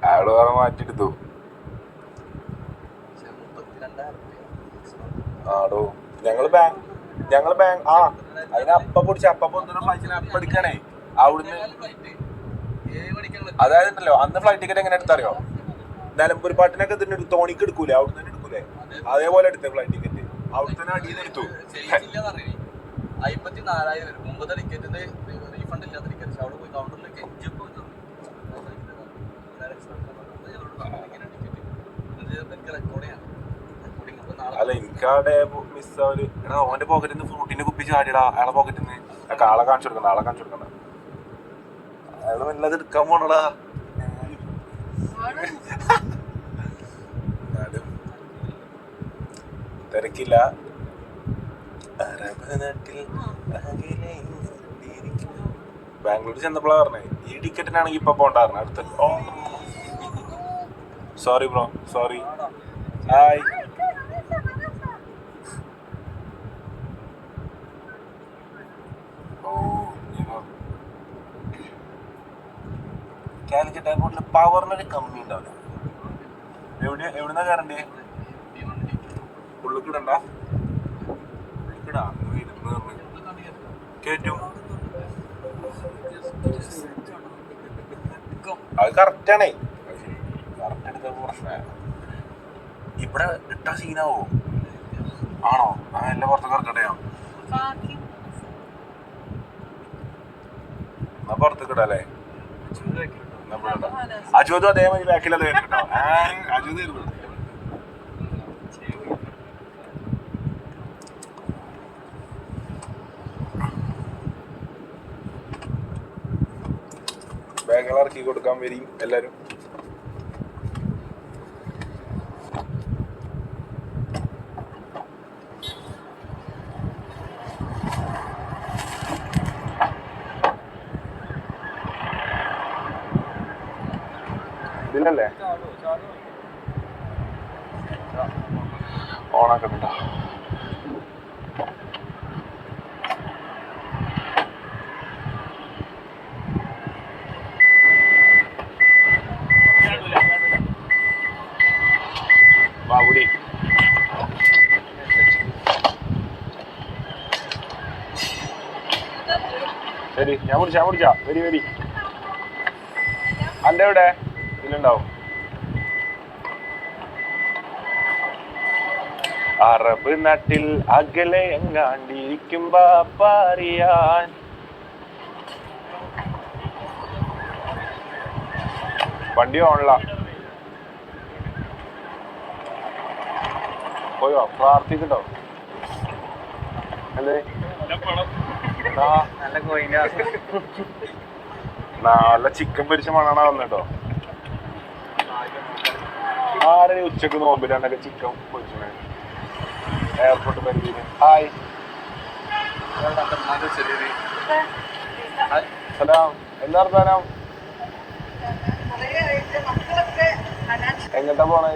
അയാള് വേറെ മാറ്റിയെടുത്തു. ആടോ ഞങ്ങള് ബാങ്ക് അതിന് അപ്പ പൊടിച്ച അപ്പ എടുക്കണേ അവിടുന്ന്. അതായത് ഉണ്ടല്ലോ അന്ന് ഫ്ലൈറ്റ് ടിക്കറ്റ് എങ്ങനെ എടുത്തറിയോ? നിലമ്പൂർ പാട്ടിനൊക്കെ തന്നെ തോണിക്ക് എടുക്കൂലേ, അവിടുന്ന് തന്നെ എടുക്കൂലേ, അതേപോലെ എടുത്തേ ഫ്ലൈറ്റ് ടിക്കറ്റ്. അവിടെ തന്നെ അടിയിൽ എടുത്തു. 54,000 വരും. മുമ്പത്തെ ടിക്കറ്റിന് റീഫണ്ട് ഇല്ലാത്ത ടിക്കറ്റ് അവിടെ പോയി കൗണ്ടറിലേക്ക് അല്ല എനിക്കവിടെ മിസ്സാവല്. എടാ ഓന്റെ പോക്കറ്റിൽ നിന്ന് ഫ്രൂട്ടിന്റെ കുപ്പി ചാടിയടാ അയാളെ പോക്കറ്റിൽ നിന്ന്. ആളെ കാണിച്ചു കൊടുക്കണ്ട അയാള് വല്ലത് എടുക്കാൻ പോണടാ. തിരക്കില്ല. ബാംഗ്ലൂർ ചെന്നപ്പോഴാ പറഞ്ഞേ ഈ ടിക്കറ്റിനാണെങ്കിൽ ഇപ്പൊ പോണ്ടായിരുന്നു അടുത്ത. Sorry bro, sorry. Hi. Calicut എയർപോർട്ടിൽ പവറിനൊരു കമ്മി ഉണ്ടാവില്ല. എവിടുന്നാ കയറണ്ടേ? ഉള്ളിക്കിടണ്ട, കേറ്റും. അത് കറക്റ്റാണേ. കറക്റ്റ് എടുത്ത പ്രശ്നമാണ്. ഇവിടെ ഇട്ട സീനാവോ? ആണോ? എല്ലാം പുറത്ത് കറക്കട്ടെയോ? എന്നാ പുറത്ത് കിടല്ലേ? അജൂതും അതേമാതിരി ബാക്കിലത് കേട്ടോ. അജൂത് ബാഗുകൾ ഇറക്കി കൊടുക്കാൻ വരും എല്ലാരും. ഇതിലല്ലേ ഓണാക്കണ്ട. ബാബുടി ശരി, ഞാൻ പിടിച്ചാ വരി. അന്റെ എവിടെ ഇതിലുണ്ടാവും. അറബ് നാട്ടിൽ അകലെ എങ്ങാണ്ടിരിക്കുമ്പോ പറയാൻ. വണ്ടി ഓണല്ല. പോയോ? പ്രാർത്ഥിക്കട്ടോ. അല്ലേ നല്ല ചിക്കൻ പൊരിച്ച മണാണ് വന്നിട്ടോ. ആരെ ഉച്ചക്ക് നോമ്പിലാണ്ടൊക്കെ ചിക്കൻ പൊരിച്ചേ എയർപോർട്ട് പരിധിയില്. ഹായ് സലാം, എന്താ വർത്താനം? എങ്ങട്ടാ പോണേ?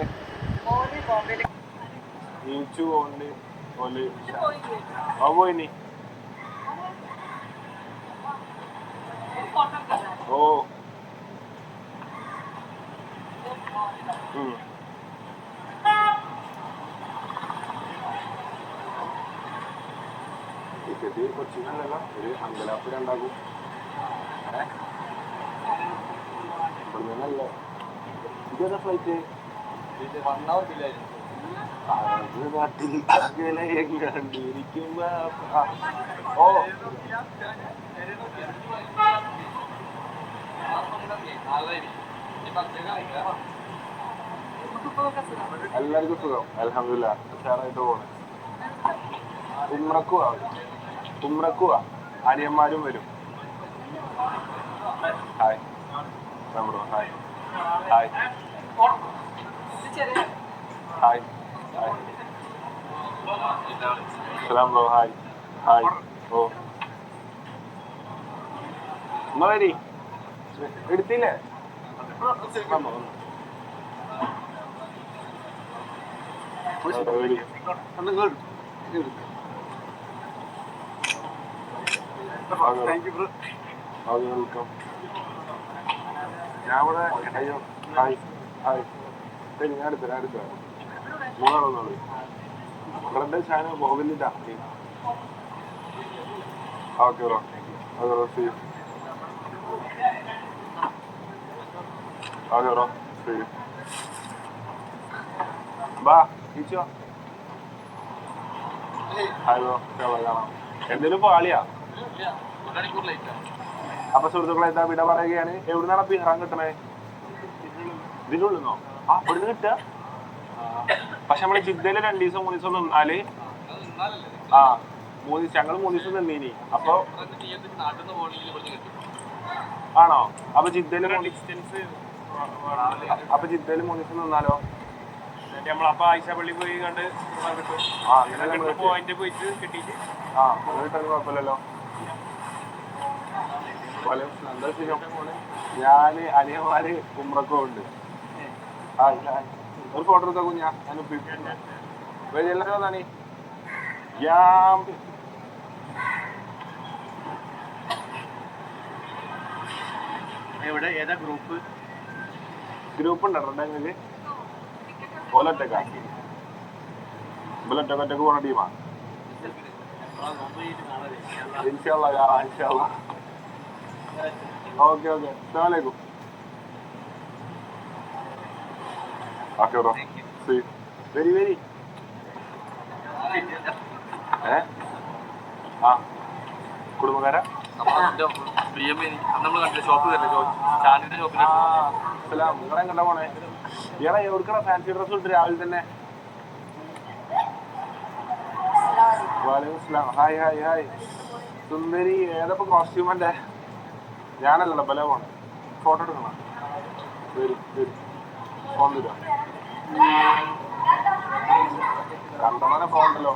നീച്ചു പോയിനി. ഓ ടിക്കറ്റ് കൊച്ചിനല്ലല്ലോ, ഒരു അമ്പലാപ്പ് രണ്ടാകും. ഇവിടുന്നല്ലേ ഇതേതാ ഫ്ലൈറ്റ്? 1 hour ഡിലേയായിരുന്നു. നാട്ടിൽ കണ്ടിരിക്കുമ്പോ എല്ലാവർക്കും സുഖം, അൽഹംദുലില്ലാ. ഉഷാറായിട്ട് പോണ്. ഉംറക്കുവാ അനിയന്മാരും വരും. Hi bro. ഹായ് സലാം ബ്രോ. ഹായ്. ഓ എന്നാ വരി. എടുത്തില്ലേ? Thank you bro. വെൽക്കം. ഞാൻ ഇവിടെ അയ്യോ ഹായ് ഹായ് ഞാൻ എടുത്തരാം മൂന്നാളൊന്നുള്ളൂ ഇവിടെ ചായ പോകില്ല. Okay bro okay bro see okay bro see ബാ ഈച്ചോ ഹായ് ബ്രോ കാണാം. എന്തേലും പാളിയാ അപ്പൊ സുഹൃത്തുക്കളെ എന്താ വിട പറയുകയാണ്. എവിടുന്നാണ് അപ്പൊ ഇറാൻ കിട്ടണേ? ഇതിനുള്ളിന്നോ? ആ ഇവിടുന്ന് കിട്ടുക. പക്ഷെ നമ്മള് ജിദ്ദയില് 2 ദിവസം 3 ദിവസം നിന്നാല് ആ 3 ദിവസം ഞങ്ങള് 3 ദിവസം നിന്നീനി. അപ്പൊ ആണോ? അപ്പൊ ജിദ്ദയില് 3 ദിവസം നിന്നാലോ? നമ്മളപ്പോ ആയിഷപ്പള്ളി പോയി കണ്ട് പോയിന്റ് പോയിട്ട് കിട്ടിയിട്ട് കുഴപ്പമില്ലല്ലോ. ഞാന് അനിയന്മാര് ഉമ്രക്കും ഉണ്ട്. ഒരു ഫോട്ടോ എടുത്താ കുഞ്ഞാ എല്ലാരും വന്നാണി. എവിടെ ഏതാ ഗ്രൂപ്പ് ഉണ്ടോ നിങ്ങൾക്ക്? ഒറ്റക്ക് പോണ ടീമാ. ഓക്കെ ഓക്കെ അസ്സലാമലൈക്കും. Okay bro see very very ആ കുടുംബക്കാരാ നിങ്ങളെ കണ്ട പോണേ ഇയാളെ എവിടുക്കണ ഫാൻസി ഡ്രസ് ഇട്ട് രാവിലെ തന്നെ? വാലേക്കും ഹായ് ഹായ് ഹായ് സുന്ദരി. ഏതപ്പോ കോസ്റ്റ്യൂമന്റെ? ഞാനല്ലല്ലോ ബല പോണേ. ഫോട്ടോ എടുക്കണം. വരും വരും ഫോൺ തരാം. കണ്ടമാനം ഫോൺ ഉണ്ടല്ലോ.